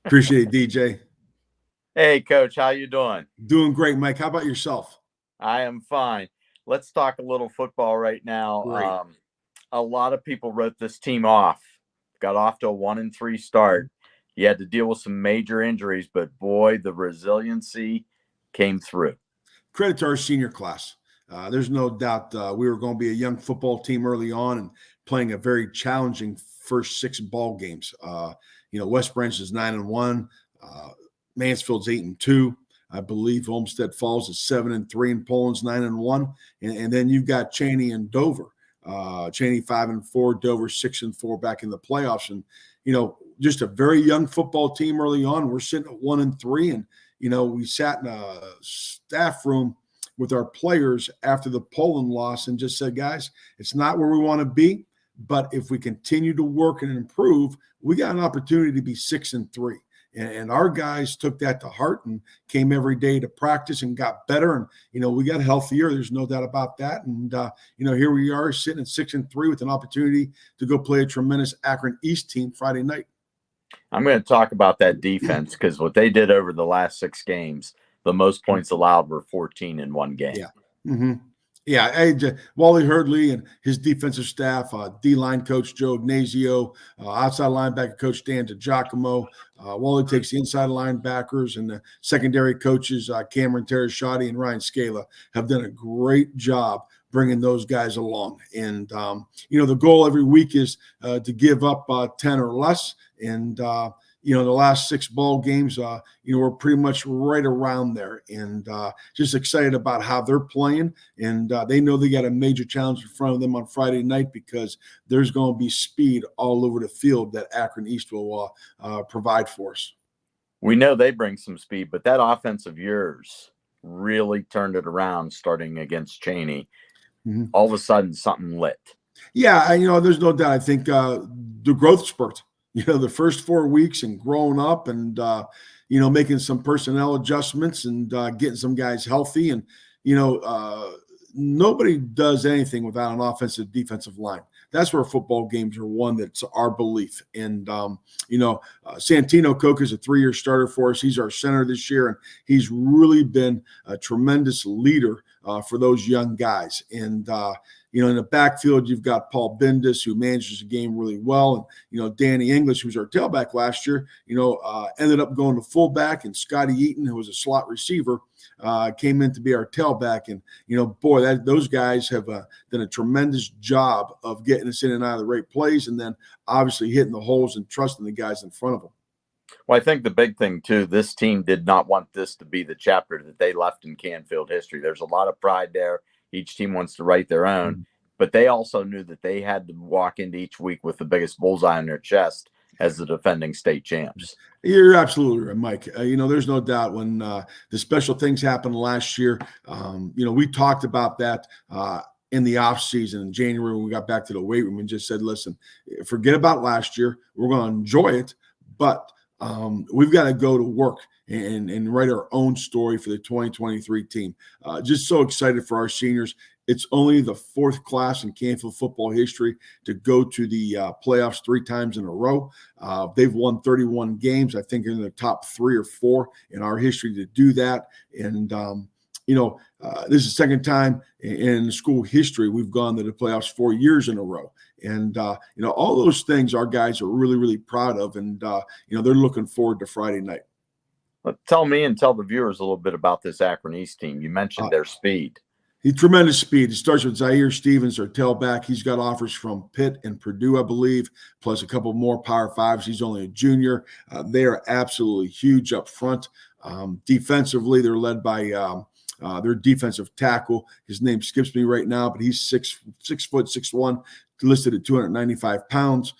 Appreciate it, DJ. Hey, Coach, how you doing? Doing great, Mike. How about yourself? I am fine. Let's talk a little football right now. Great. A lot of people wrote this team off. Got off to a 1-3 start. You had to deal with some major injuries, but boy, the resiliency came through. Credit to our senior class. There's no doubt we were going to be a young football team early on and playing a very challenging first 6 ball games. West Branch is 9-1. Mansfield's 8-2. I believe Olmsted Falls is 7-3, and Poland's 9-1. And then you've got Cheney and Dover. Cheney 5-4, Dover 6-4 back in the playoffs. And, just a very young football team early on. We're sitting at 1-3. And, we sat in a staff room with our players after the Poland loss and just said, guys, it's not where we want to be. But if we continue to work and improve, we got an opportunity to be 6-3. And our guys took that to heart and came every day to practice and got better. And, we got healthier. There's no doubt about that. And, here we are sitting at 6-3 with an opportunity to go play a tremendous Akron East team Friday night. I'm going to talk about that defense because what they did over the last 6 games, the most points allowed were 14 in one game. Yeah. Mm-hmm. Yeah, Wally Hurdley and his defensive staff, D-line coach Joe Ignazio, outside linebacker coach Dan DiGiacomo. Wally takes the inside linebackers, and the secondary coaches Cameron Terrashotti and Ryan Scala have done a great job bringing those guys along. And, the goal every week is to give up 10 or less. And, the last 6 ball games, we're pretty much right around there, and just excited about how they're playing. And they know they got a major challenge in front of them on Friday night because there's going to be speed all over the field that Akron East will provide for us. We know they bring some speed, but that offense of yours really turned it around starting against Cheney. Mm-hmm. All of a sudden, something lit. Yeah, there's no doubt. I think the growth spurt. The first 4 weeks and growing up and, making some personnel adjustments and getting some guys healthy. And, nobody does anything without an offensive defensive line. That's where football games are won. That's our belief. And, Santino Coke is a 3-year starter for us. He's our center this year, and he's really been a tremendous leader for those young guys. And, in the backfield, you've got Paul Bendis, who manages the game really well. And, Danny English, who's our tailback last year, ended up going to fullback. And Scotty Eaton, who was a slot receiver, came in to be our tailback. And, those guys have done a tremendous job of getting us in and out of the right plays and then obviously hitting the holes and trusting the guys in front of them. Well, I think the big thing, too, this team did not want this to be the chapter that they left in Canfield history. There's a lot of pride there. Each team wants to write their own, but they also knew that they had to walk into each week with the biggest bullseye on their chest as the defending state champs. You're absolutely right, Mike. There's no doubt when the special things happened last year, we talked about that in the off season in January when we got back to the weight room and just said, listen, forget about last year. We're going to enjoy it, but we've got to go to work and write our own story for the 2023 team. Just so excited for our seniors. It's only the 4th class in Canfield football history to go to the playoffs 3 times in a row. They've won 31 games. I think in the top 3 or 4 in our history to do that. And, this is the second time in school history we've gone to the playoffs 4 years in a row. And, all those things our guys are really, really proud of. And, they're looking forward to Friday night. Tell me and tell the viewers a little bit about this Akron East team. You mentioned their speed. Tremendous speed. It starts with Zaire Stevens, our tailback. He's got offers from Pitt and Purdue, I believe, plus a couple more Power 5s. He's only a junior. They are absolutely huge up front. Defensively, they're led by their defensive tackle. His name skips me right now, but he's 6'6", listed at 295 pounds.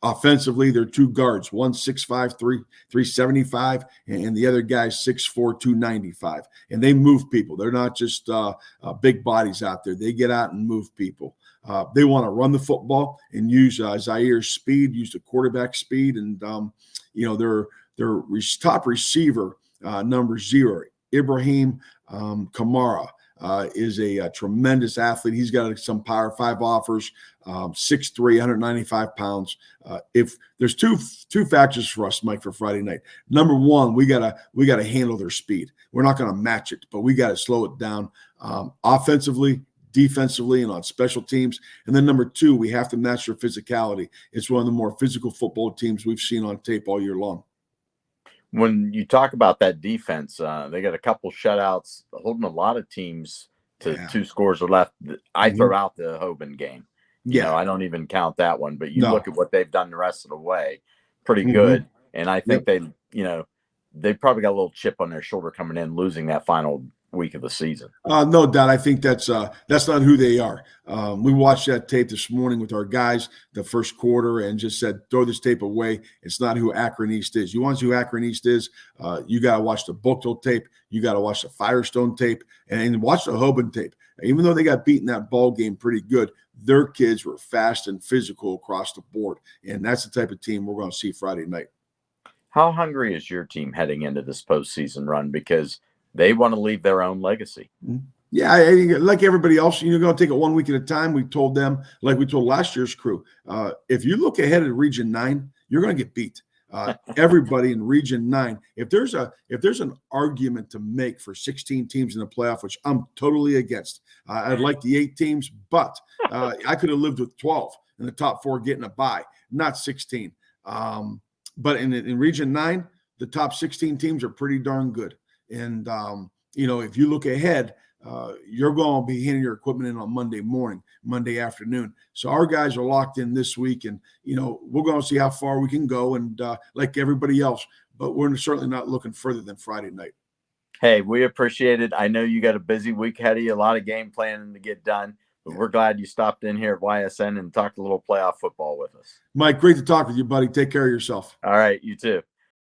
Offensively, they're 2 guards, one 6'5", 375, and the other guy's 6'4", 295. And they move people. They're not just big bodies out there. They get out and move people. They want to run the football and use Zaire's speed, use the quarterback speed, and their top receiver, number 0, Ibrahim Kamara. is a tremendous athlete. He's got some Power 5 offers, 6'3", 195 pounds. If there's two factors for us, Mike, for Friday night. Number one, we gotta handle their speed. We're not going to match it, but we got to slow it down offensively, defensively, and on special teams. And then number two, we have to match their physicality. It's one of the more physical football teams we've seen on tape all year long. When you talk about that defense, they got a couple shutouts, holding a lot of teams to 2 scores or left. I throw out the Hoban game. You know, I don't even count that one. But you look at what they've done the rest of the way, pretty good. And I think they probably got a little chip on their shoulder coming in, losing that final week of the season. No doubt. I think that's not who they are. We watched that tape this morning with our guys, the first quarter, and just said, throw this tape away. It's not who Akron East is. You want to see who Akron East is? You got to watch the Bookville tape. You got to watch the Firestone tape and watch the Hoban tape. Even though they got beaten that ball game pretty good, their kids were fast and physical across the board. And that's the type of team we're going to see Friday night. How hungry is your team heading into this postseason run? Because they want to leave their own legacy. Yeah, like everybody else, you're going to take it 1 week at a time. We told them, like we told last year's crew, if you look ahead at Region 9, you're going to get beat. Everybody in Region 9, if there's an argument to make for 16 teams in the playoff, which I'm totally against, I'd like the 8 teams, but I could have lived with 12 in the top 4 getting a bye, not 16. But in Region 9, the top 16 teams are pretty darn good. And, if you look ahead, you're going to be handing your equipment in on Monday afternoon. So our guys are locked in this week, and, we're going to see how far we can go, and like everybody else, but we're certainly not looking further than Friday night. Hey, we appreciate it. I know you got a busy week ahead of you, a lot of game planning to get done, but we're glad you stopped in here at YSN and talked a little playoff football with us. Mike, great to talk with you, buddy. Take care of yourself. All right, you too.